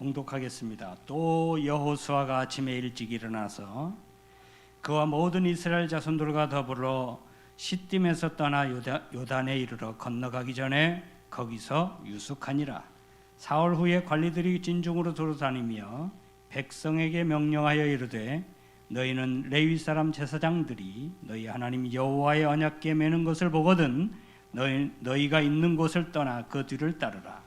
봉독하겠습니다. 또 여호수아가 아침에 일찍 일어나서 그와 모든 이스라엘 자손들과 더불어 시딤에서 떠나 요단에 이르러 건너가기 전에 거기서 유숙하니라. 사흘 후에 관리들이 진중으로 돌아다니며 백성에게 명령하여 이르되 너희는 레위 사람 제사장들이 너희 하나님 여호와의 언약궤 매는 것을 보거든 너희가 있는 곳을 떠나 그 뒤를 따르라.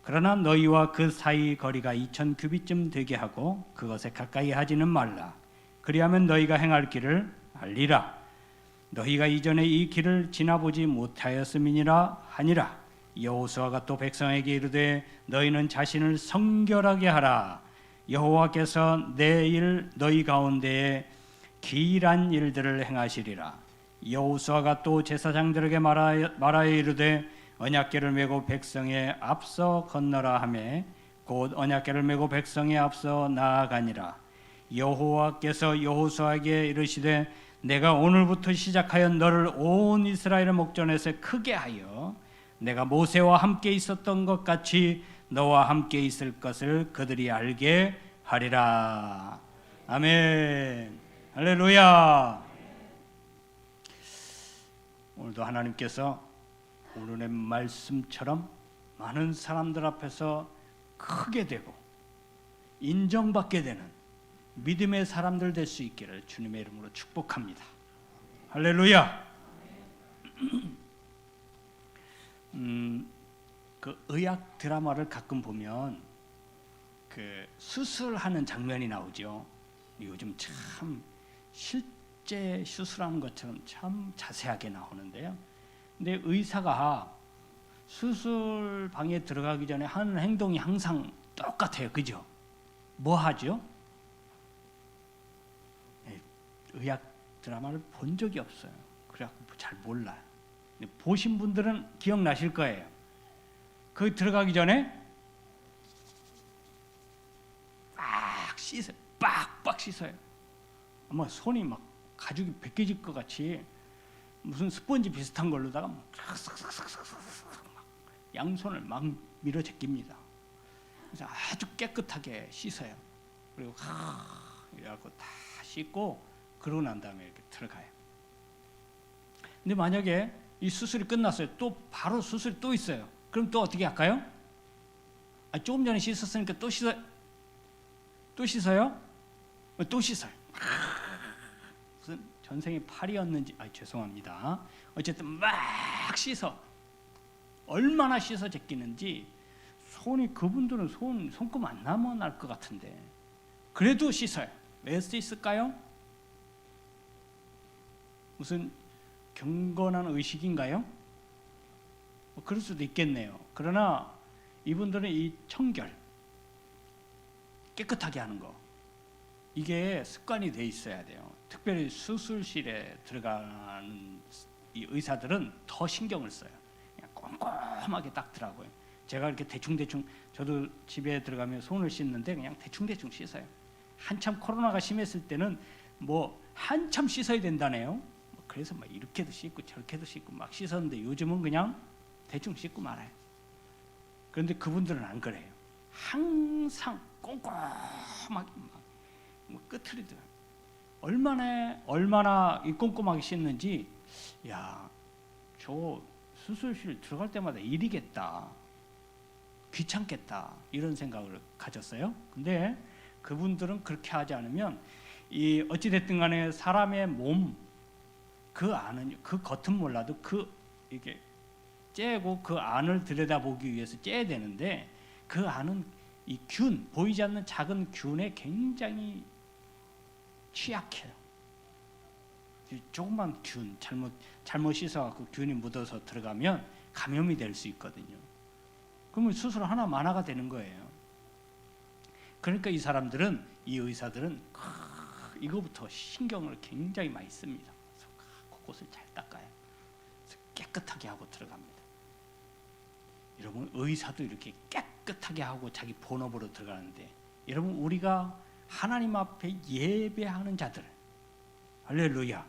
그러나 너희와 그 사이 거리가 2000 규빗쯤 되게 하고 그것에 가까이 하지는 말라. 그리하면 너희가 행할 길을 알리라. 너희가 이전에 이 길을 지나보지 못하였음이니라 하니라. 여호수아가 또 백성에게 이르되 너희는 자신을 성결하게 하라. 여호와께서 내일 너희 가운데에 기이한 일들을 행하시리라. 여호수아가 또 제사장들에게 말하여 이르되 언약궤를 메고 백성에 앞서 건너라 하매 곧 언약궤를 메고 백성에 앞서 나아가니라. 여호와께서 여호수아에게 이르시되 내가 오늘부터 시작하여 너를 온 이스라엘의 목전에서 크게 하여 내가 모세와 함께 있었던 것 같이 너와 함께 있을 것을 그들이 알게 하리라. 아멘. 할렐루야. 오늘도 하나님께서 오늘의 말씀처럼 많은 사람들 앞에서 크게 되고 인정받게 되는 믿음의 사람들 될 수 있기를 주님의 이름으로 축복합니다. 할렐루야. 그 의학 드라마를 가끔 보면 그 수술하는 장면이 나오죠. 요즘 참 실제 수술하는 것처럼 참 자세하게 나오는데요. 근데 의사가 수술방에 들어가기 전에 하는 행동이 항상 똑같아요. 그죠? 뭐 하죠? 의학 드라마를 본 적이 없어요. 그래갖고 잘 몰라요. 근데 보신 분들은 기억나실 거예요. 거기 들어가기 전에 빡 씻어요. 빡빡 씻어요. 아마 손이 막 가죽이 벗겨질 것 같이 무슨 스펀지 비슷한 걸로다가 막 양손을 막 밀어 제낍니다. 그래서 아주 깨끗하게 씻어요. 그리고 이래갖고 다 씻고 그러고 난 다음에 이렇게 들어가요. 근데 만약에 이 수술이 끝났어요. 또 바로 수술이 또 있어요. 그럼 또 어떻게 할까요? 조금 전에 씻었으니까 또 씻어요? 또 씻어요? 또 씻어요. 무슨 전생에 팔이었는지 죄송합니다. 어쨌든 막 씻어. 얼마나 씻어 제끼는지 손이 그분들은 손금 안 남아날 것 같은데 그래도 씻어요. 왜 씻을까요? 무슨 경건한 의식인가요? 그럴 수도 있겠네요. 그러나 이분들은 이 청결, 깨끗하게 하는 거 이게 습관이 돼 있어야 돼요. 특별히 수술실에 들어가는 이 의사들은 더 신경을 써요. 그냥 꼼꼼하게 닦더라고요. 제가 이렇게 대충 저도 집에 들어가면 손을 씻는데 그냥 대충 씻어요. 한참 코로나가 심했을 때는 뭐 한참 씻어야 된다네요. 그래서 막 이렇게도 씻고 저렇게도 씻고 막 씻었는데 요즘은 그냥 대충 씻고 말아요. 그런데 그분들은 안 그래요. 항상 꼼꼼하게 뭐 끄트리들 얼마나 이 꼼꼼하게 씻는지 저 수술실 들어갈 때마다 일이겠다, 귀찮겠다 이런 생각을 가졌어요. 근데 그분들은 그렇게 하지 않으면 이 어찌 됐든 간에 사람의 몸 그 안은 그 겉은 몰라도 이게 째고 그 안을 들여다보기 위해서 째야 되는데 그 안은 이 균, 보이지 않는 작은 균에 굉장히 취약해요. 조그만 균 잘못 씻어갖고 균이 묻어서 들어가면 감염이 될 수 있거든요. 그러면 수술 하나가 되는 거예요. 그러니까 이 의사들은 이거부터 신경을 굉장히 많이 씁니다. 곳을 잘 닦아요. 깨끗하게 하고 들어갑니다. 여러분 의사도 이렇게 깨끗하게 하고 자기 본업으로 들어가는데 여러분 우리가 하나님 앞에 예배하는 자들 할렐루야.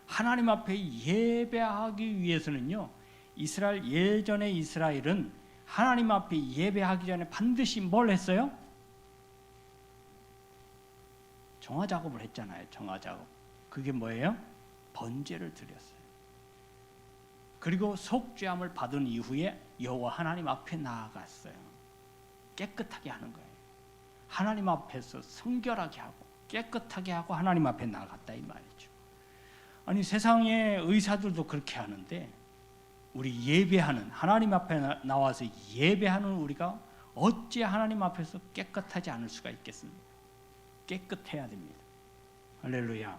하나님 앞에 예배하기 위해서는요 예전에 이스라엘은 하나님 앞에 예배하기 전에 반드시 뭘 했어요? 정화 작업을 했잖아요. 정화 작업. 그게 뭐예요? 번제를 드렸어요. 그리고 속죄함을 받은 이후에 여호와 하나님 앞에 나아갔어요. 깨끗하게 하는 거예요. 하나님 앞에서 성결하게 하고 깨끗하게 하고 하나님 앞에 나아갔다 이 말이죠. 아니 세상의 의사들도 그렇게 하는데 우리 예배하는 하나님 앞에 나와서 예배하는 우리가 어찌 하나님 앞에서 깨끗하지 않을 수가 있겠습니까? 깨끗해야 됩니다. 할렐루야.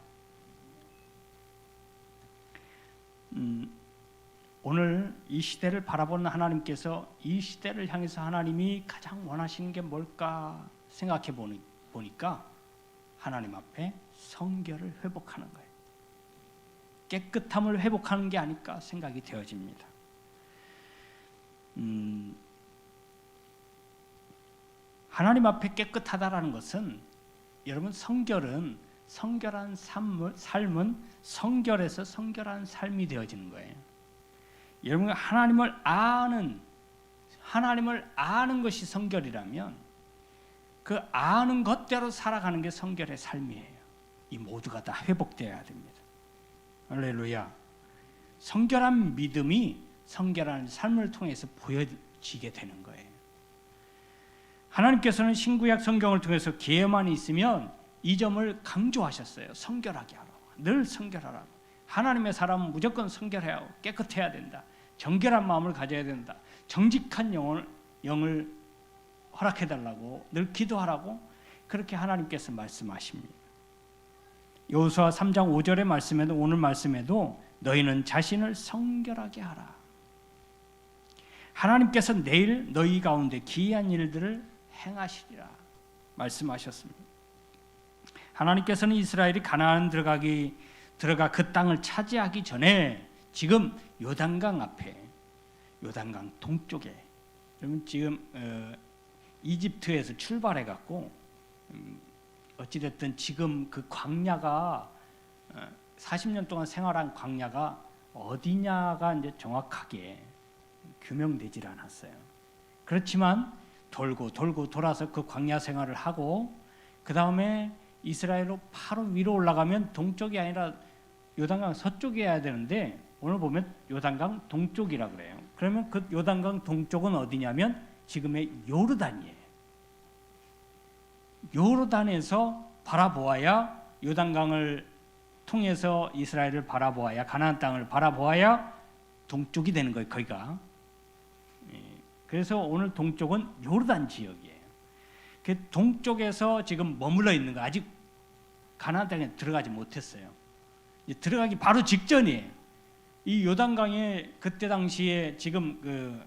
오늘 이 시대를 바라보는 하나님께서 이 시대를 향해서 하나님이 가장 원하시는 게 뭘까 생각해 보니까 하나님 앞에 성결을 회복하는 거예요. 깨끗함을 회복하는 게 아닐까 생각이 되어집니다. 하나님 앞에 깨끗하다라는 것은 여러분 성결은 성결한 삶은 성결해서 성결한 삶이 되어지는 거예요. 여러분 하나님을 아는 것이 성결이라면 그 아는 것대로 살아가는 게 성결의 삶이에요. 이 모두가 다 회복되어야 됩니다. 할렐루야. 성결한 믿음이 성결한 삶을 통해서 보여지게 되는 거예요. 하나님께서는 신구약 성경을 통해서 기회만 있으면 이 점을 강조하셨어요. 성결하게 하라고. 늘 성결하라고. 하나님의 사람은 무조건 성결해야 하고 깨끗해야 된다. 정결한 마음을 가져야 된다. 정직한 영을 허락해달라고 늘 기도하라고 그렇게 하나님께서 말씀하십니다. 여호수아 3장 5절의 말씀에도 오늘 말씀에도 너희는 자신을 성결하게 하라. 하나님께서 내일 너희 가운데 기이한 일들을 행하시리라 말씀하셨습니다. 하나님께서는 이스라엘이 가나안 들어가 그 땅을 차지하기 전에 지금 요단강 앞에 요단강 동쪽에 여러분 지금 이집트에서 출발해 갖고 어찌됐든 지금 그 광야가 40년 동안 생활한 광야가 어디냐가 이제 정확하게 규명되질 않았어요. 그렇지만 돌고 돌아서 그 광야 생활을 하고 그 다음에 이스라엘로 바로 위로 올라가면 동쪽이 아니라 요단강 서쪽이어야 되는데 오늘 보면 요단강 동쪽이라 그래요. 그러면 그 요단강 동쪽은 어디냐면 지금의 요르단이에요. 요르단에서 바라보아야 요단강을 통해서 이스라엘을 바라보아야 가나안 땅을 바라보아야 동쪽이 되는 거예요. 거기가. 그래서 오늘 동쪽은 요르단 지역이에요. 그 동쪽에서 지금 머물러 있는 거 아직 가나안 땅에 들어가지 못했어요. 들어가기 바로 직전이에요. 이 요단강에 그때 당시에 지금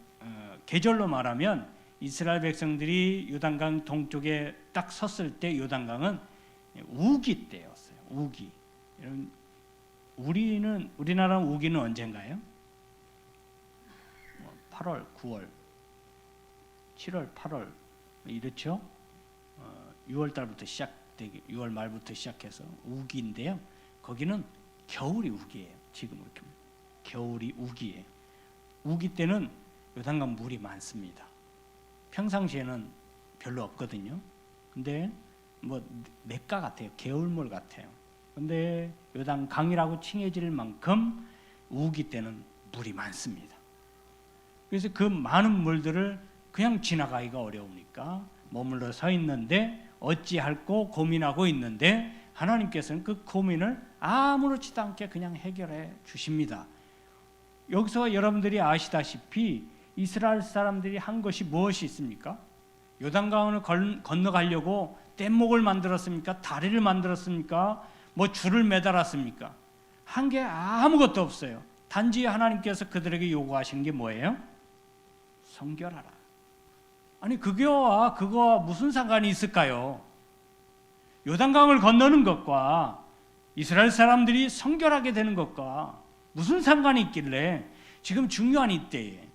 계절로 말하면 이스라엘 백성들이 요단강 동쪽에 딱 섰을 때 요단강은 우기 때였어요. 우기. 우리나라 우기는 언젠가요? 8월, 9월, 7월, 8월 이렇죠? 6월 달부터 6월 말부터 시작해서 우기인데요. 거기는 겨울이 우기예요. 지금 이렇게 겨울이 우기예요. 우기 때는 요단강 물이 많습니다. 평상시에는 별로 없거든요. 근데 뭐 냇가 같아요. 개울물 같아요. 근데 요단강이라고 칭해질 만큼 우기 때는 물이 많습니다. 그래서 그 많은 물들을 그냥 지나가기가 어려우니까 머물러 서 있는데 어찌할꼬 고민하고 있는데 하나님께서는 그 고민을 아무렇지도 않게 그냥 해결해 주십니다. 여기서 여러분들이 아시다시피 이스라엘 사람들이 한 것이 무엇이 있습니까? 요단강을 건너가려고 뗏목을 만들었습니까? 다리를 만들었습니까? 뭐 줄을 매달았습니까? 한 게 아무것도 없어요. 단지 하나님께서 그들에게 요구하신 게 뭐예요? 성결하라. 아니 그거와 무슨 상관이 있을까요? 요단강을 건너는 것과 이스라엘 사람들이 성결하게 되는 것과 무슨 상관이 있길래 지금 중요한 이때에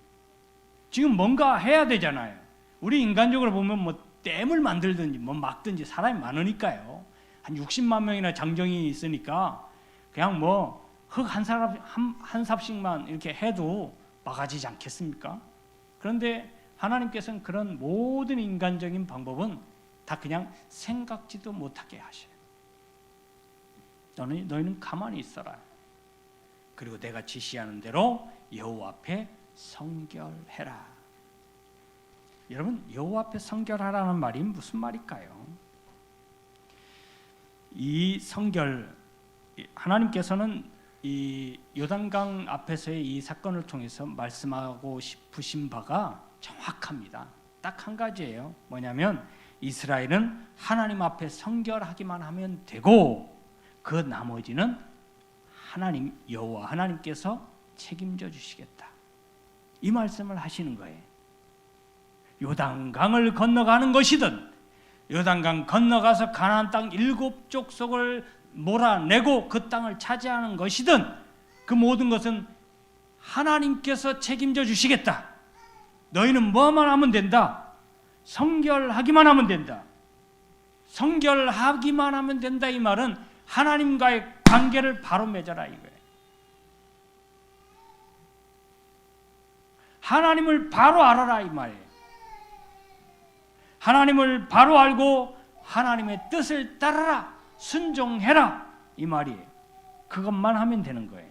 지금 뭔가 해야 되잖아요. 우리 인간적으로 보면 뭐 댐을 만들든지 뭐 막든지 사람이 많으니까요. 한 60만 명이나 장정이 있으니까 그냥 뭐 흙 한 삽씩만 이렇게 해도 막아지지 않겠습니까? 그런데 하나님께서는 그런 모든 인간적인 방법은 다 그냥 생각지도 못하게 하셔요. 너희는 가만히 있어라. 그리고 내가 지시하는 대로 여호와 앞에 성결해라. 여러분, 여호와 앞에 성결하라는 말이 무슨 말일까요? 이 성결, 하나님께서는 이 요단강 앞에서의 이 사건을 통해서 말씀하고 싶으신 바가 정확합니다. 딱 한 가지예요. 뭐냐면 이스라엘은 하나님 앞에 성결하기만 하면 되고 그 나머지는 하나님, 여호와 하나님께서 책임져 주시겠다. 이 말씀을 하시는 거예요. 요단강을 건너가는 것이든 요단강 건너가서 가나안 땅 7족속을 몰아내고 그 땅을 차지하는 것이든 그 모든 것은 하나님께서 책임져 주시겠다. 너희는 뭐만 하면 된다. 성결하기만 하면 된다. 성결하기만 하면 된다. 이 말은 하나님과의 관계를 바로 맺어라 이거예요. 하나님을 바로 알아라 이 말이에요. 하나님을 바로 알고 하나님의 뜻을 따르라, 순종해라 이 말이에요. 그것만 하면 되는 거예요.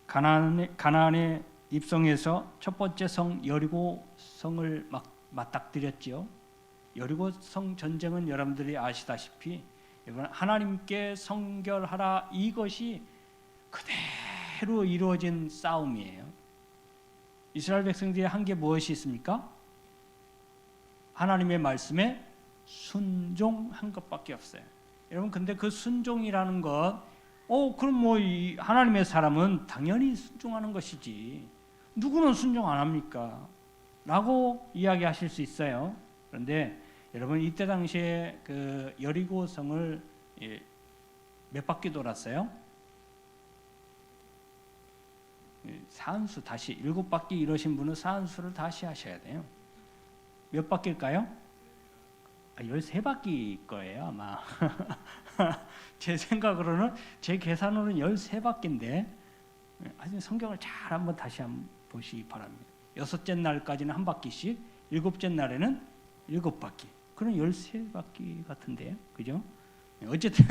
가나안에 입성해서 첫 번째 성 여리고 성을 막 맞닥뜨렸죠. 여리고 성 전쟁은 여러분들이 아시다시피 하나님께 성결하라 이것이 그대로 이루어진 싸움이에요. 이스라엘 백성들이 한 게 무엇이 있습니까? 하나님의 말씀에 순종한 것밖에 없어요. 여러분, 근데 그 순종이라는 것, 그럼 뭐 이 하나님의 사람은 당연히 순종하는 것이지 누구는 순종 안 합니까? 라고 이야기하실 수 있어요. 그런데 여러분, 이때 당시에 그 여리고 성을 몇 바퀴 돌았어요? 사한수 다시 7바퀴 이러신 분은 사한수를 다시 하셔야 돼요. 몇 바퀴일까요? 13바퀴일 거예요 아마. 제 생각으로는, 제 계산으로는 13바퀴인데 하여튼 성경을 잘 한번 다시 한번 보시기 바랍니다. 6째 날까지는 한 바퀴씩, 7째 날에는 7바퀴. 그럼 13바퀴 같은데요, 그죠? 어쨌든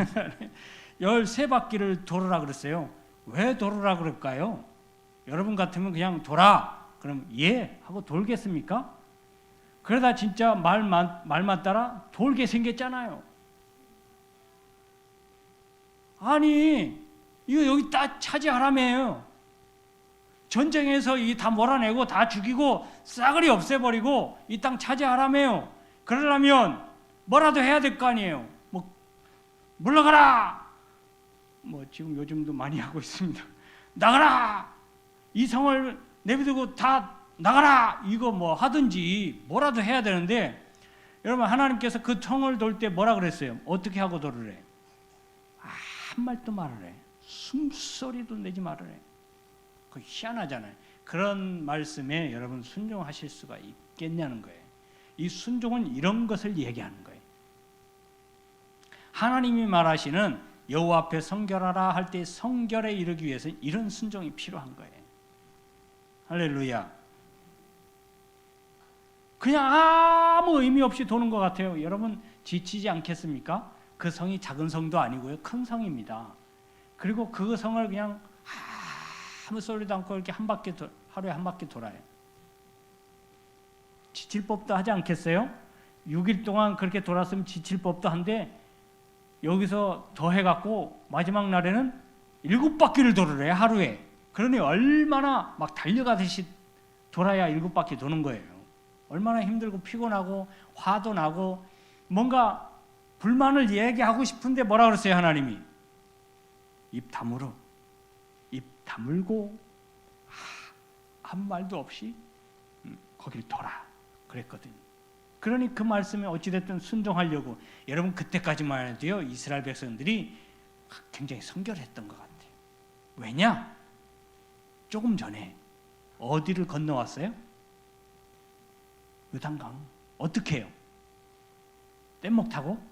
13바퀴를 돌으라 그랬어요. 왜 돌으라 그럴까요? 여러분 같으면 그냥 돌아, 그럼 예 하고 돌겠습니까? 그러다 진짜 말만 따라 돌게 생겼잖아요. 아니, 이거 여기 딱 차지하라며요. 전쟁에서 이 다 몰아내고 다 죽이고 싸그리 없애버리고 이 땅 차지하라며요. 그러려면 뭐라도 해야 될 거 아니에요. 뭐 물러가라. 뭐 지금 요즘도 많이 하고 있습니다. 나가라. 이 성을 내비두고 다 나가라. 이거 뭐 하든지 뭐라도 해야 되는데, 여러분, 하나님께서 그 성을 돌 때 뭐라 그랬어요? 어떻게 하고 돌으래? 한 말도 말을 해. 숨소리도 내지 말을 해. 그 희한하잖아요. 그런 말씀에 여러분 순종하실 수가 있겠냐는 거예요. 이 순종은 이런 것을 얘기하는 거예요. 하나님이 말하시는 여호와 앞에 성결하라 할 때 성결에 이르기 위해서 이런 순종이 필요한 거예요. 할렐루야. 그냥 아무 의미 없이 도는 것 같아요. 여러분 지치지 않겠습니까? 그 성이 작은 성도 아니고요, 큰 성입니다. 그리고 그 성을 그냥 아무 소리도 않고 이렇게 하루에 한 바퀴 돌아요. 지칠 법도 하지 않겠어요? 6일 동안 그렇게 돌았으면 지칠 법도 한데, 여기서 더 해갖고 마지막 날에는 7바퀴를 돌으래 하루에. 그러니 얼마나 막 달려가듯이 돌아야 7바퀴 도는 거예요. 얼마나 힘들고 피곤하고 화도 나고 뭔가 불만을 얘기하고 싶은데 뭐라 그랬어요 하나님이? 입 다물고 아무 말도 없이 거기를 돌아 그랬거든요. 그러니 그 말씀에 어찌됐든 순종하려고, 여러분 그때까지만 해도요 이스라엘 백성들이 굉장히 성결했던 것 같아요. 왜냐? 조금 전에 어디를 건너왔어요? 요단강. 어떻게 해요? 뗏목 타고?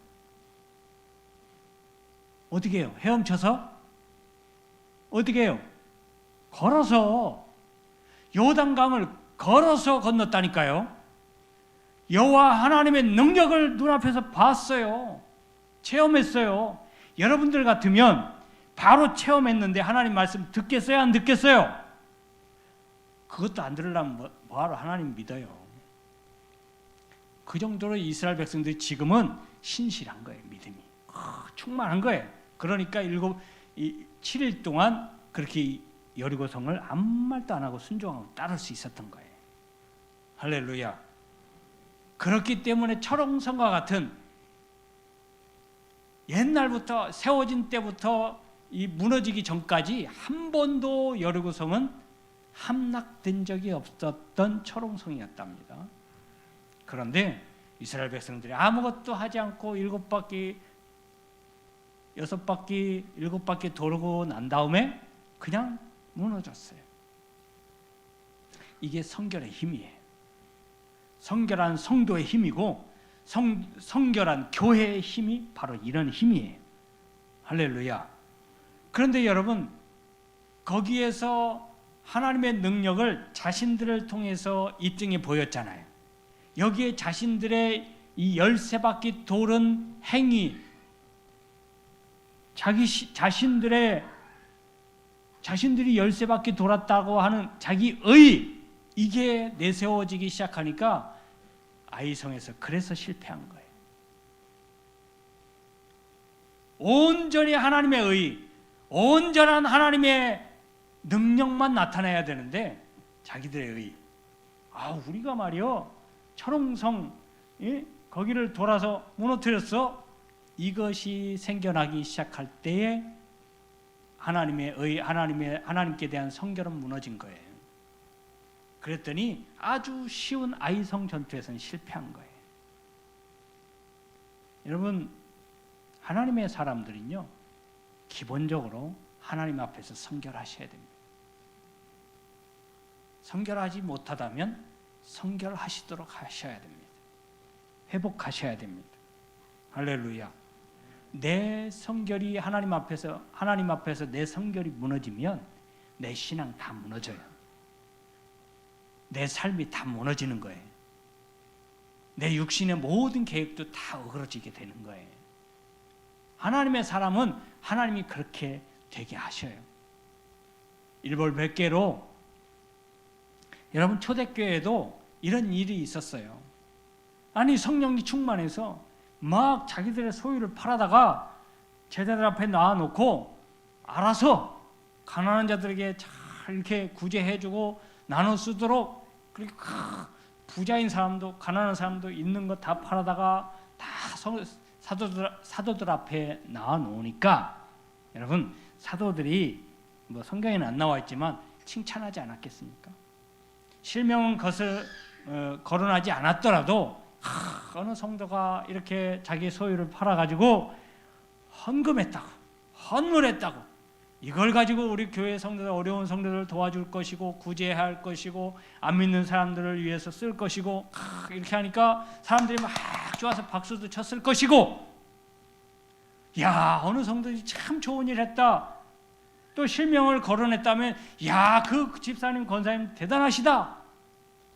어떻게 해요? 헤엄쳐서? 어떻게 해요? 걸어서. 요단강을 걸어서 건넜다니까요. 여호와 하나님의 능력을 눈앞에서 봤어요. 체험했어요. 여러분들 같으면 바로 체험했는데 하나님 말씀 듣겠어요? 안 듣겠어요? 그것도 안 들으려면 뭐하러 하나님 믿어요. 그 정도로 이스라엘 백성들이 지금은 신실한 거예요. 믿음이 충만한 거예요. 그러니까 7일 동안 그렇게 여리고성을 아무 말도 안 하고 순종하고 따를 수 있었던 거예요. 할렐루야. 그렇기 때문에 철옹성과 같은 옛날부터 세워진 때부터 이 무너지기 전까지 한 번도 여리고성은 함락된 적이 없었던 철옹성이었답니다. 그런데 이스라엘 백성들이 아무것도 하지 않고 7바퀴, 6바퀴, 7바퀴 돌고 난 다음에 그냥 무너졌어요. 이게 성결의 힘이에요. 성결한 성도의 힘이고 성결한 교회의 힘이 바로 이런 힘이에요. 할렐루야. 그런데 여러분, 거기에서 하나님의 능력을 자신들을 통해서 입증해 보였잖아요. 여기에 자신들의 이 13바퀴 도는 행위, 자신들이 13바퀴 돌았다고 하는 자기의, 이게 내세워지기 시작하니까 아이성에서 그래서 실패한 거예요. 온전히 하나님의 의, 온전한 하나님의 능력만 나타나야 되는데 자기들의 의, 우리가 말이요 철옹성 거기를 돌아서 무너뜨렸어. 이것이 생겨나기 시작할 때에 하나님의 의, 하나님께 대한 성결은 무너진 거예요. 그랬더니 아주 쉬운 아이성 전투에서는 실패한 거예요. 여러분, 하나님의 사람들은요 기본적으로 하나님 앞에서 성결하셔야 됩니다. 성결하지 못하다면 성결하시도록 하셔야 됩니다. 회복하셔야 됩니다. 할렐루야. 내 성결이 하나님 앞에서 내 성결이 무너지면 내 신앙 다 무너져요. 내 삶이 다 무너지는 거예요. 내 육신의 모든 계획도 다 어그러지게 되는 거예요. 하나님의 사람은 하나님이 그렇게 되게 하셔요. 일벌백계로 여러분 초대교회에도 이런 일이 있었어요. 아니 성령이 충만해서 막 자기들의 소유를 팔아다가 제자들 앞에 놔놓고 알아서 가난한 자들에게 잘 이렇게 구제해주고 나눠 쓰도록, 그리고 부자인 사람도 가난한 사람도 있는 거 다 팔아다가 다 사도들 앞에 놔놓으니까 여러분 사도들이 뭐 성경에는 안 나와 있지만 칭찬하지 않았겠습니까? 실명은 것을 거론하지 않았더라도 어느 성도가 이렇게 자기 소유를 팔아가지고 헌금했다고, 헌물했다고, 이걸 가지고 우리 교회 성도들, 어려운 성도들을 도와줄 것이고 구제할 것이고 안 믿는 사람들을 위해서 쓸 것이고 이렇게 하니까 사람들이 막 좋아서 박수도 쳤을 것이고, 야 어느 성도들이 참 좋은 일 했다, 또 실명을 거론했다면 야 그 집사님 권사님 대단하시다,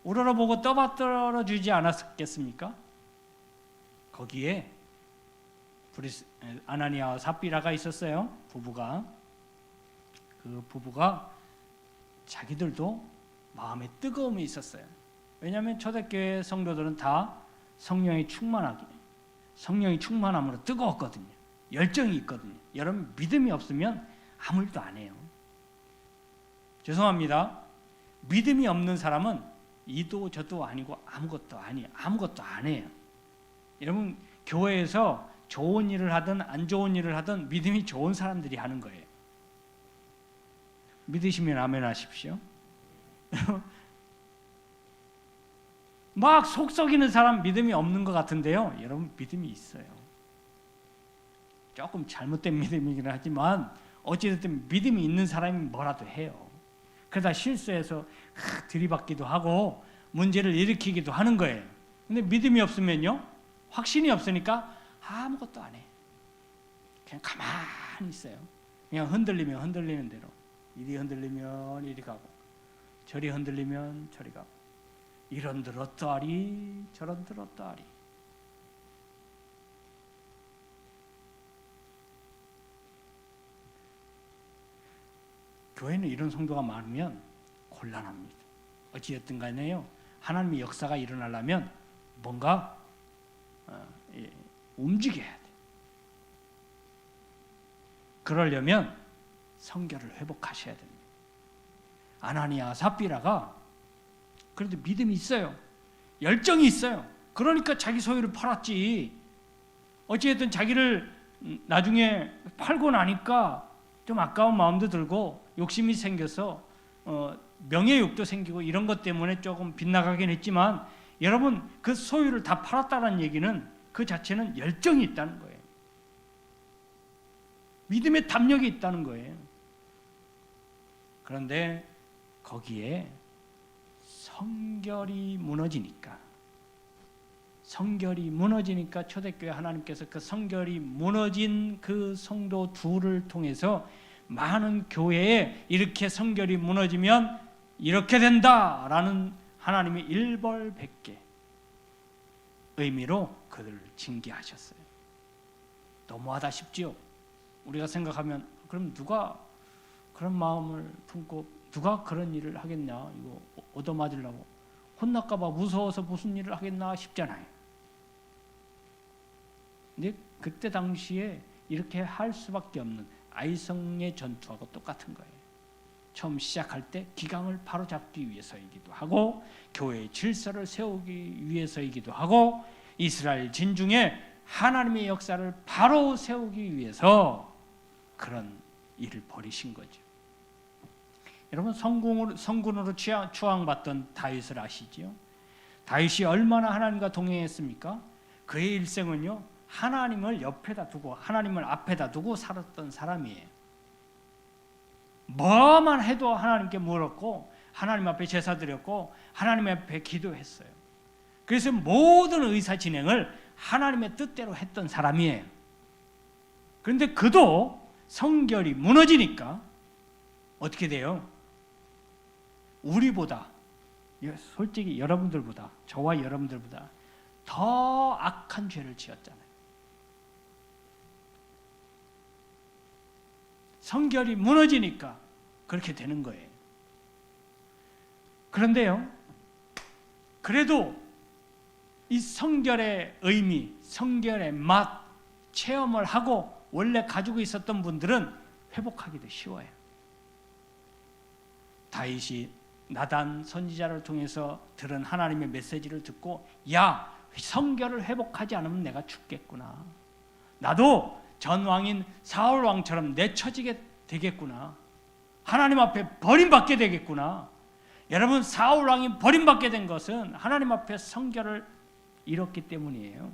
우러러보고 떠받들어 주지 않았겠습니까? 거기에 아나니아와 삽비라가 있었어요. 부부가. 그 부부가 자기들도 마음에 뜨거움이 있었어요. 왜냐하면 초대교회 성도들은 다 성령이 충만함으로 뜨거웠거든요. 열정이 있거든요. 여러분 믿음이 없으면 아무 일도 안 해요. 죄송합니다. 믿음이 없는 사람은 이도 저도 아니고 아무것도 안 해요. 여러분 교회에서 좋은 일을 하든 안 좋은 일을 하든 믿음이 좋은 사람들이 하는 거예요. 믿으시면 아멘 하십시오. 막 속 썩이는 사람 믿음이 없는 것 같은데요, 여러분 믿음이 있어요. 조금 잘못된 믿음이긴 하지만 어찌됐든 믿음이 있는 사람이 뭐라도 해요. 그러다 실수해서 들이받기도 하고 문제를 일으키기도 하는 거예요. 근데 믿음이 없으면요, 확신이 없으니까 아무것도 안 해. 그냥 가만히 있어요. 그냥 흔들리면 흔들리는 대로, 이리 흔들리면 이리 가고 저리 흔들리면 저리 가고. 이런들 어떠하리 저런들 어떠하리. 교회는 이런 성도가 많으면 곤란합니다. 어찌됐든 간에요, 하나님의 역사가 일어나려면 뭔가 움직여야 돼. 그러려면 성결을 회복하셔야 됩니다. 아나니아 삽비라가 그래도 믿음이 있어요. 열정이 있어요. 그러니까 자기 소유를 팔았지. 어찌됐든 자기를 나중에 팔고 나니까 좀 아까운 마음도 들고 욕심이 생겨서 명예욕도 생기고 이런 것 때문에 조금 빗나가긴 했지만, 여러분 그 소유를 다 팔았다는 얘기는 그 자체는 열정이 있다는 거예요. 믿음의 담력이 있다는 거예요. 그런데 거기에 성결이 무너지니까 초대교회 하나님께서 그 성결이 무너진 그 성도 둘을 통해서 많은 교회에 이렇게 성결이 무너지면 이렇게 된다라는 하나님의 일벌백계 의미로 그들을 징계하셨어요. 너무하다 싶지요. 우리가 생각하면 그럼 누가 그런 마음을 품고 누가 그런 일을 하겠냐, 이거 얻어맞으려고 혼날까 봐 무서워서 무슨 일을 하겠나 싶잖아요. 근데 그때 당시에 이렇게 할 수밖에 없는 아이성의 전투하고 똑같은 거예요. 처음 시작할 때 기강을 바로잡기 위해서이기도 하고 교회의 질서를 세우기 위해서이기도 하고 이스라엘 진중에 하나님의 역사를 바로 세우기 위해서 그런 일을 벌이신 거죠. 여러분 성군으로 추앙받던 다윗을 아시지요? 다윗이 얼마나 하나님과 동행했습니까? 그의 일생은요, 하나님을 옆에다 두고 하나님을 앞에다 두고 살았던 사람이에요. 뭐만 해도 하나님께 물었고 하나님 앞에 제사 드렸고 하나님 앞에 기도했어요. 그래서 모든 의사 진행을 하나님의 뜻대로 했던 사람이에요. 그런데 그도 성결이 무너지니까 어떻게 돼요? 우리보다, 솔직히 여러분들보다, 저와 여러분들보다 더 악한 죄를 지었잖아요. 성결이 무너지니까 그렇게 되는 거예요. 그런데요, 그래도 이 성결의 의미, 성결의 맛 체험을 하고 원래 가지고 있었던 분들은 회복하기도 쉬워요. 다윗이 나단 선지자를 통해서 들은 하나님의 메시지를 듣고, 야, 성결을 회복하지 않으면 내가 죽겠구나. 나도 전 왕인 사울 왕처럼 내쳐지게 되겠구나. 하나님 앞에 버림받게 되겠구나. 여러분, 사울 왕이 버림받게 된 것은 하나님 앞에 성결을 잃었기 때문이에요.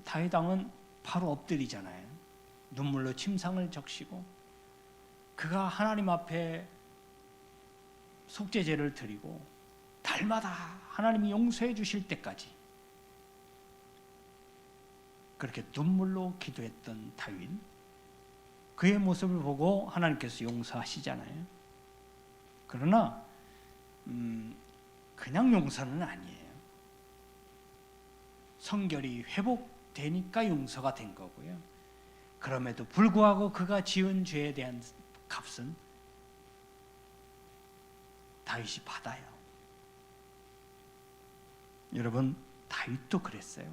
다윗 왕은 바로 엎드리잖아요. 눈물로 침상을 적시고 그가 하나님 앞에 속죄제를 드리고 달마다 하나님이 용서해 주실 때까지 그렇게 눈물로 기도했던 다윗, 그의 모습을 보고 하나님께서 용서하시잖아요. 그러나 그냥 용서는 아니에요. 성결이 회복되니까 용서가 된 거고요. 그럼에도 불구하고 그가 지은 죄에 대한 값은 다윗이 받아요. 여러분, 다윗도 그랬어요.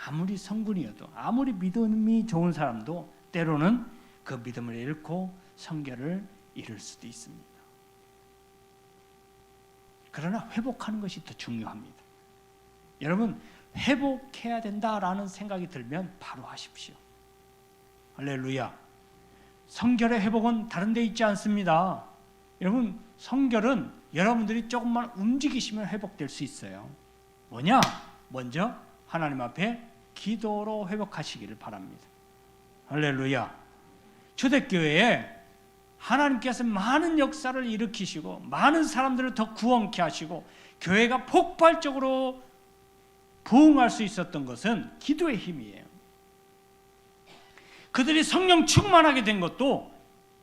아무리 성군이어도, 아무리 믿음이 좋은 사람도 때로는 그 믿음을 잃고 성결을 잃을 수도 있습니다. 그러나 회복하는 것이 더 중요합니다. 여러분, 회복해야 된다라는 생각이 들면 바로 하십시오. 할렐루야. 성결의 회복은 다른 데 있지 않습니다. 여러분, 성결은 여러분들이 조금만 움직이시면 회복될 수 있어요. 뭐냐? 먼저 하나님 앞에 기도로 회복하시기를 바랍니다. 할렐루야. 초대교회에 하나님께서 많은 역사를 일으키시고 많은 사람들을 더 구원케 하시고 교회가 폭발적으로 부흥할 수 있었던 것은 기도의 힘이에요. 그들이 성령 충만하게 된 것도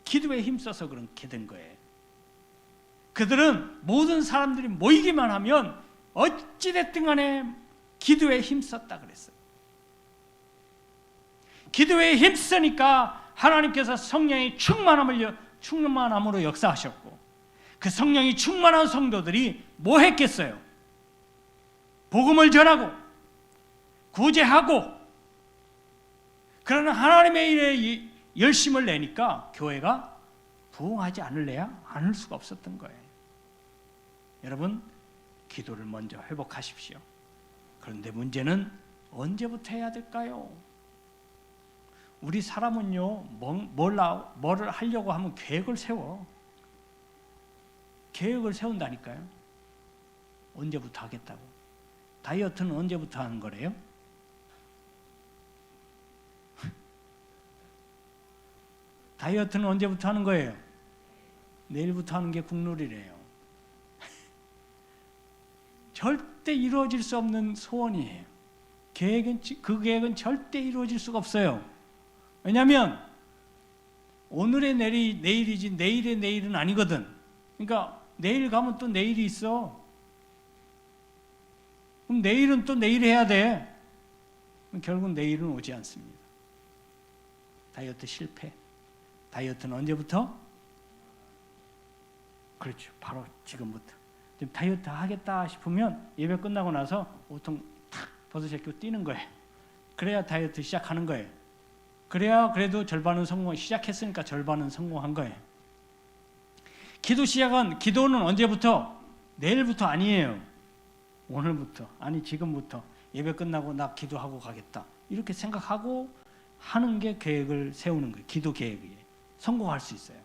기도에 힘써서 그렇게 된 거예요. 그들은 모든 사람들이 모이기만 하면 어찌됐든 간에 기도에 힘썼다 그랬어요. 기도에 힘쓰니까 하나님께서 성령의 충만함으로 역사하셨고, 그 성령이 충만한 성도들이 뭐 했겠어요? 복음을 전하고 구제하고 그러는 하나님의 일에 열심을 내니까 교회가 부흥하지 않을 수가 없었던 거예요. 여러분, 기도를 먼저 회복하십시오. 그런데 문제는 언제부터 해야 될까요? 우리 사람은요, 뭘 하려고 하면 계획을 세워. 계획을 세운다니까요. 언제부터 하겠다고. 다이어트는 언제부터 하는 거래요? 다이어트는 언제부터 하는 거예요? 내일부터 하는 게 국룰이래요. 절대 이루어질 수 없는 소원이에요. 그 계획은 절대 이루어질 수가 없어요. 왜냐하면 오늘의 내일이지 내일의 내일은 아니거든. 그러니까 내일 가면 또 내일이 있어. 그럼 내일은 또 내일 해야 돼. 그럼 결국 내일은 오지 않습니다. 다이어트 실패. 다이어트는 언제부터? 그렇죠. 바로 지금부터. 지금 다이어트 하겠다 싶으면 예배 끝나고 나서 옷통 탁 벗으시고 뛰는 거예요. 그래야 다이어트 시작하는 거예요. 그래야 그래도 절반은 시작했으니까 절반은 성공한 거예요. 기도는 언제부터? 내일부터 아니에요. 오늘부터. 아니 지금부터. 예배 끝나고 나 기도하고 가겠다. 이렇게 생각하고 하는 게 계획을 세우는 거예요. 기도 계획이에요. 성공할 수 있어요.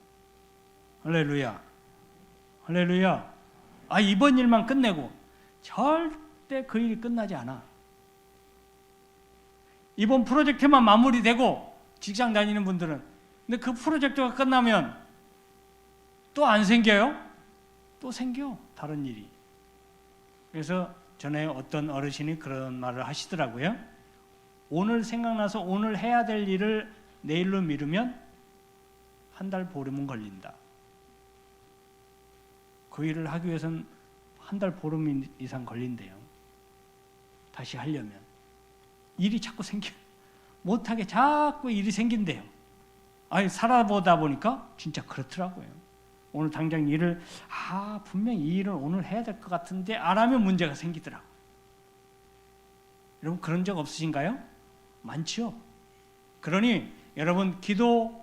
할렐루야. 할렐루야. 이번 일만 끝내고 절대 그 일이 끝나지 않아. 이번 프로젝트만 마무리되고 직장 다니는 분들은, 근데 그 프로젝트가 끝나면 또 안 생겨요? 또 생겨. 다른 일이. 그래서 전에 어떤 어르신이 그런 말을 하시더라고요. 오늘 생각나서 오늘 해야 될 일을 내일로 미루면 한 달 보름은 걸린다. 그 일을 하기 위해서는 한 달 보름 이상 걸린대요. 다시 하려면. 일이 자꾸 생겨. 못하게 자꾸 일이 생긴대요. 살아보다 보니까 진짜 그렇더라고요. 오늘 당장 일을 분명히 이 일을 오늘 해야 될 것 같은데 안 하면 문제가 생기더라고요. 여러분 그런 적 없으신가요? 많죠. 그러니 여러분 기도해야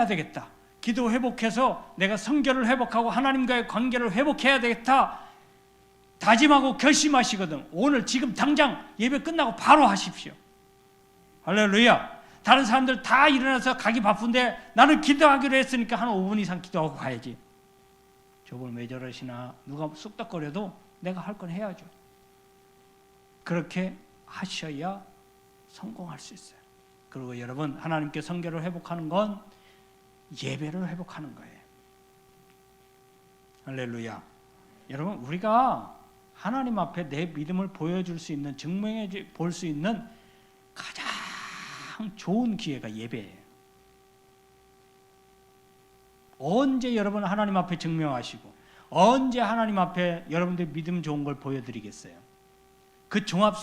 되겠다. 기도 회복해서 내가 성결을 회복하고 하나님과의 관계를 회복해야 되겠다. 다짐하고 결심하시거든. 오늘 지금 당장 예배 끝나고 바로 하십시오. 할렐루야. 다른 사람들 다 일어나서 가기 바쁜데 나는 기도하기로 했으니까 한 5분 이상 기도하고 가야지. 저분 왜 저러시나 누가 쑥덕거려도 내가 할 건 해야죠. 그렇게 하셔야 성공할 수 있어요. 그리고 여러분 하나님께 성결을 회복하는 건 예배를 회복하는 거예요. 할렐루야. 여러분 우리가 하나님 앞에 내 믿음을 보여줄 수 있는, 증명해 볼 수 있는 가장 좋은 기회가 예배예요. 언제 여러분 하나님 앞에 증명하시고 언제 하나님 앞에 여러분들 믿음 좋은 걸 보여드리겠어요? 그 종합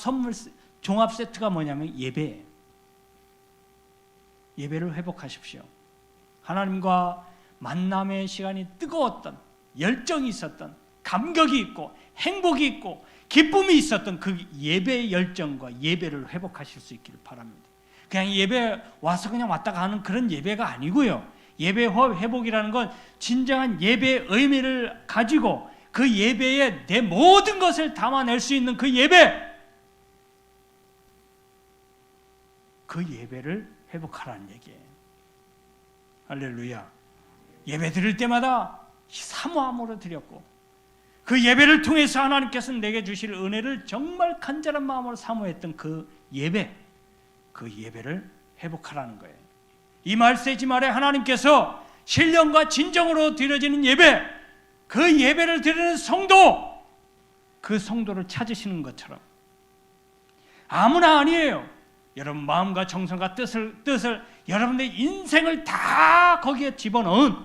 세트가 뭐냐면 예배예요. 예배를 회복하십시오. 하나님과 만남의 시간이 뜨거웠던, 열정이 있었던, 감격이 있고 행복이 있고 기쁨이 있었던 그 예배의 열정과 예배를 회복하실 수 있기를 바랍니다. 그냥 예배 와서 그냥 왔다 가는 그런 예배가 아니고요. 예배 회복이라는 건 진정한 예배의 의미를 가지고 그 예배에 내 모든 것을 담아낼 수 있는 그 예배를 회복하라는 얘기예요. 할렐루야. 예배 드릴 때마다 사모함으로 드렸고 그 예배를 통해서 하나님께서 내게 주실 은혜를 정말 간절한 마음으로 사모했던 그 예배를 회복하라는 거예요. 이 말세지 말에 하나님께서 신령과 진정으로 드려지는 예배, 그 예배를 드리는 성도, 그 성도를 찾으시는 것처럼 아무나 아니에요. 여러분 마음과 정성과 뜻을 여러분의 인생을 다 거기에 집어넣은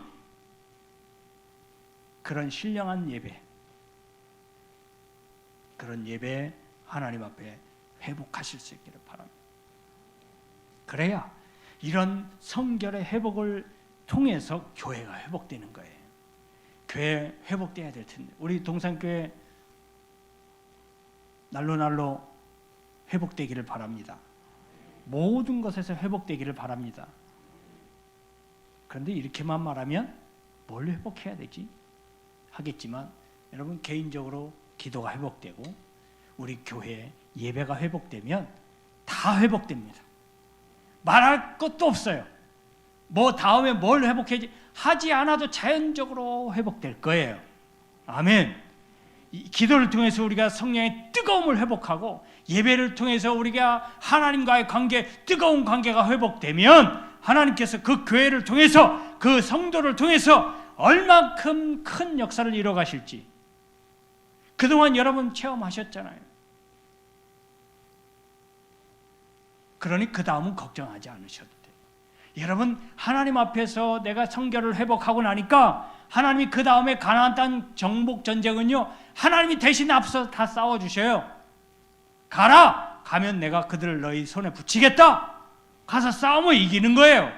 그런 신령한 예배, 그런 예배 하나님 앞에 회복하실 수 있기를 바랍니다. 그래야 이런 성결의 회복을 통해서 교회가 회복되는 거예요. 교회 회복돼야 될 텐데 우리 동산교회 날로 회복되기를 바랍니다. 모든 것에서 회복되기를 바랍니다. 그런데 이렇게만 말하면 뭘 회복해야 되지? 하겠지만 여러분 개인적으로 기도가 회복되고 우리 교회 예배가 회복되면 다 회복됩니다. 말할 것도 없어요. 뭐 다음에 뭘 회복해야지 하지 않아도 자연적으로 회복될 거예요. 아멘. 기도를 통해서 우리가 성령의 뜨거움을 회복하고 예배를 통해서 우리가 하나님과의 관계, 뜨거운 관계가 회복되면 하나님께서 그 교회를 통해서 그 성도를 통해서 얼만큼 큰 역사를 이뤄 가실지 그동안 여러분 체험하셨잖아요. 그러니 그 다음은 걱정하지 않으셔도 돼요. 여러분 하나님 앞에서 내가 성결을 회복하고 나니까 하나님이 그 다음에 가나안 땅 정복 전쟁은요 하나님이 대신 앞서 다 싸워주셔요. 가라! 가면 내가 그들을 너희 손에 붙이겠다. 가서 싸우면 이기는 거예요.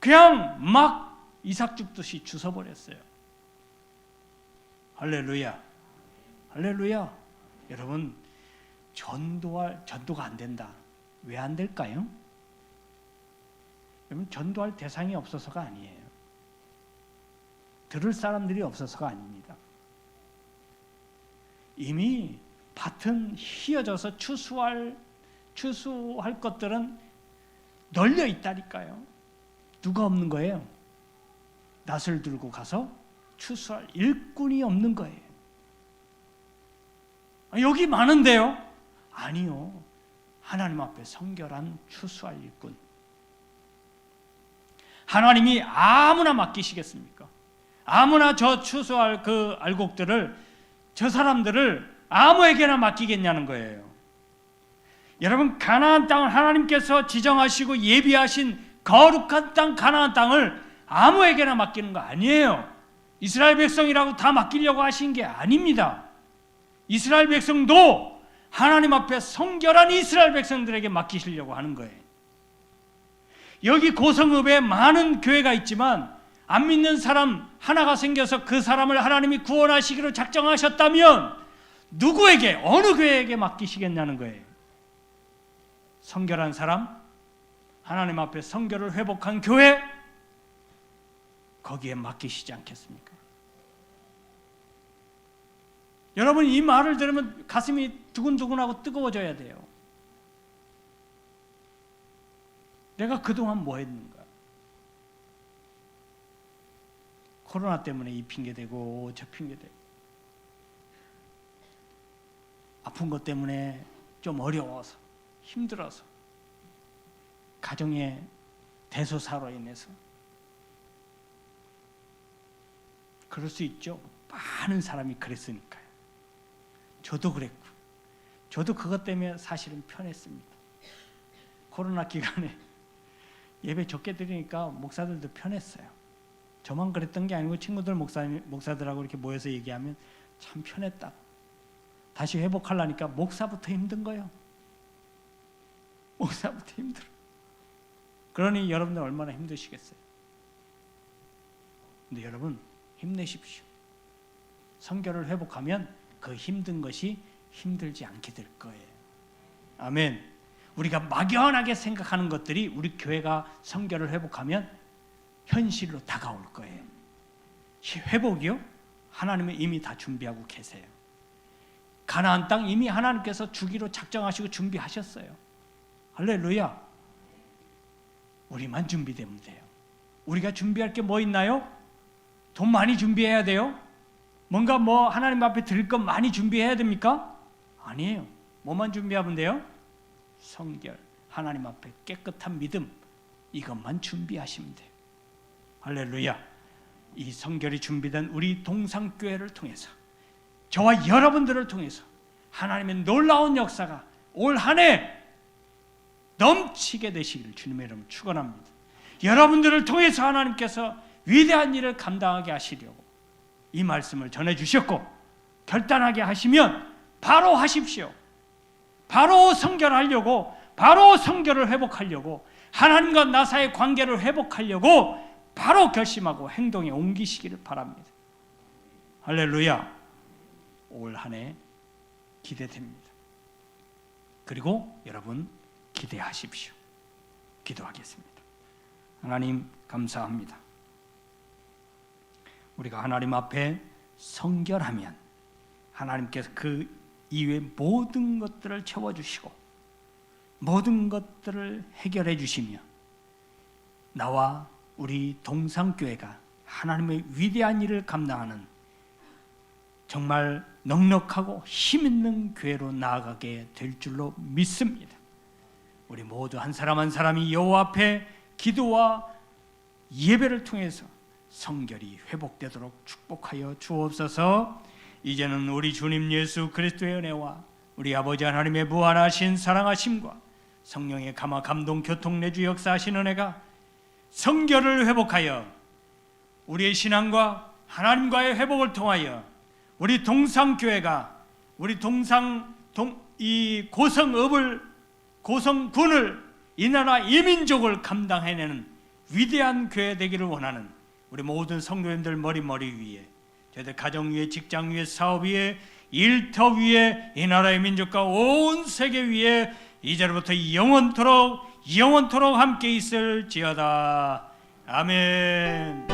그냥 막 이삭 죽듯이 주워버렸어요. 할렐루야. 할렐루야. 여러분 전도가 안 된다. 왜 안 될까요? 여러분 전도할 대상이 없어서가 아니에요. 들을 사람들이 없어서가 아닙니다. 이미 밭은 휘어져서 추수할 것들은 널려 있다니까요. 누가 없는 거예요? 낫을 들고 가서 추수할 일꾼이 없는 거예요. 여기 많은데요? 아니요. 하나님 앞에 성결한 추수할 일꾼. 하나님이 아무나 맡기시겠습니까? 아무나 저 추수할 그 알곡들을 저 사람들을 아무에게나 맡기겠냐는 거예요. 여러분 가나안 땅을 하나님께서 지정하시고 예비하신 거룩한 땅 가나안 땅을 아무에게나 맡기는 거 아니에요. 이스라엘 백성이라고 다 맡기려고 하신 게 아닙니다. 이스라엘 백성도 하나님 앞에 성결한 이스라엘 백성들에게 맡기시려고 하는 거예요. 여기 고성읍에 많은 교회가 있지만 안 믿는 사람 하나가 생겨서 그 사람을 하나님이 구원하시기로 작정하셨다면 누구에게 어느 교회에게 맡기시겠냐는 거예요. 성결한 사람, 하나님 앞에 성결을 회복한 교회 거기에 맡기시지 않겠습니까? 여러분 이 말을 들으면 가슴이 두근두근하고 뜨거워져야 돼요. 내가 그동안 뭐 했는가? 코로나 때문에 이 핑계대고 저 핑계대고 아픈 것 때문에 좀 어려워서 힘들어서 가정의 대소사로 인해서 그럴 수 있죠. 많은 사람이 그랬으니까요. 저도 그랬고 저도 그것 때문에 사실은 편했습니다. 코로나 기간에 예배 적게 드리니까 목사들도 편했어요. 저만 그랬던 게 아니고 친구들 목사들하고 이렇게 모여서 얘기하면 참 편했다. 다시 회복하려니까 목사부터 힘든 거예요. 목사부터 힘들어. 그러니 여러분들 얼마나 힘드시겠어요. 근데 여러분 힘내십시오. 성결을 회복하면 그 힘든 것이 힘들지 않게 될 거예요. 아멘. 우리가 막연하게 생각하는 것들이 우리 교회가 성결을 회복하면 현실로 다가올 거예요. 회복이요? 하나님은 이미 다 준비하고 계세요. 가나안 땅 이미 하나님께서 주기로 작정하시고 준비하셨어요. 할렐루야. 우리만 준비되면 돼요. 우리가 준비할 게 뭐 있나요? 돈 많이 준비해야 돼요? 뭔가 하나님 앞에 드릴 것 많이 준비해야 됩니까? 아니에요. 뭐만 준비하면 돼요? 성결, 하나님 앞에 깨끗한 믿음, 이것만 준비하시면 돼요. 할렐루야. 이 성결이 준비된 우리 동산교회를 통해서 저와 여러분들을 통해서 하나님의 놀라운 역사가 올 한 해 넘치게 되시기를 주님의 이름으로 축원합니다. 여러분들을 통해서 하나님께서 위대한 일을 감당하게 하시려고 이 말씀을 전해 주셨고 결단하게 하시면 바로 하십시오. 바로 성결하려고, 바로 성결을 회복하려고, 하나님과 나 사이의 관계를 회복하려고 바로 결심하고 행동에 옮기시기를 바랍니다. 할렐루야. 올 한 해 기대됩니다. 그리고 여러분 기대하십시오. 기도하겠습니다. 하나님 감사합니다. 우리가 하나님 앞에 성결하면 하나님께서 그 이외의 모든 것들을 채워주시고 모든 것들을 해결해 주시며 나와 우리 동상교회가 하나님의 위대한 일을 감당하는 정말 넉넉하고 힘있는 교회로 나아가게 될 줄로 믿습니다. 우리 모두 한 사람 한 사람이 여호와 앞에 기도와 예배를 통해서 성결이 회복되도록 축복하여 주옵소서. 이제는 우리 주님 예수 그리스도의 은혜와 우리 아버지 하나님의 무한하신 사랑하심과 성령의 감화 감동 교통 내주 역사하신 은혜가 성결을 회복하여 우리의 신앙과 하나님과의 회복을 통하여 우리 동상교회가 우리 이 고성군을 이 나라 이민족을 감당해내는 위대한 교회 되기를 원하는 우리 모든 성도님들 머리 위에, 저희들 가정 위에, 직장 위에, 사업 위에, 일터 위에, 이 나라의 민족과 온 세계 위에 이제로부터 영원토록 함께 있을지어다. 아멘.